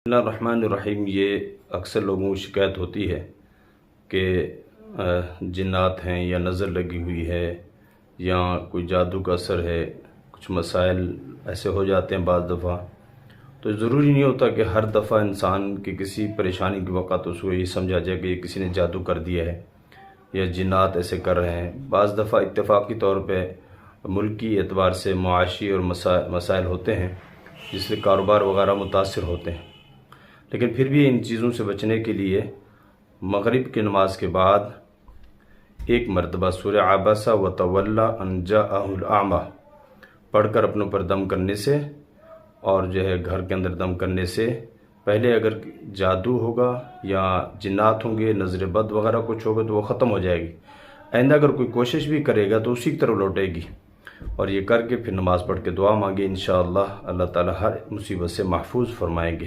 بسم اللہ الرحمن الرحیم۔ یہ اکثر لوگوں کو شکایت ہوتی ہے کہ جنات ہیں یا نظر لگی ہوئی ہے یا کوئی جادو کا اثر ہے، کچھ مسائل ایسے ہو جاتے ہیں بعض دفعہ۔ تو ضروری نہیں ہوتا کہ ہر دفعہ انسان کی کسی پریشانی کے وقت اس کو یہ سمجھا جائے کہ یہ کسی نے جادو کر دیا ہے یا جنات ایسے کر رہے ہیں۔ بعض دفعہ اتفاقی طور پہ ملکی اعتبار سے معاشی اور مسائل ہوتے ہیں جس سے کاروبار وغیرہ متاثر ہوتے ہیں، لیکن پھر بھی ان چیزوں سے بچنے کے لیے مغرب کی نماز کے بعد ایک مرتبہ سورہ عبسہ وتولی ان جاءہ الاعمی پڑھ کر اپنوں پر دم کرنے سے اور گھر کے اندر دم کرنے سے پہلے اگر جادو ہوگا یا جنات ہوں گے، نظر بد وغیرہ کچھ ہوگا تو وہ ختم ہو جائے گی۔ آئندہ اگر کوئی کوشش بھی کرے گا تو اسی کی طرف لوٹے گی، اور یہ کر کے پھر نماز پڑھ کے دعا مانگے، انشاءاللہ اللہ تعالی ہر مصیبت سے محفوظ فرمائیں گے۔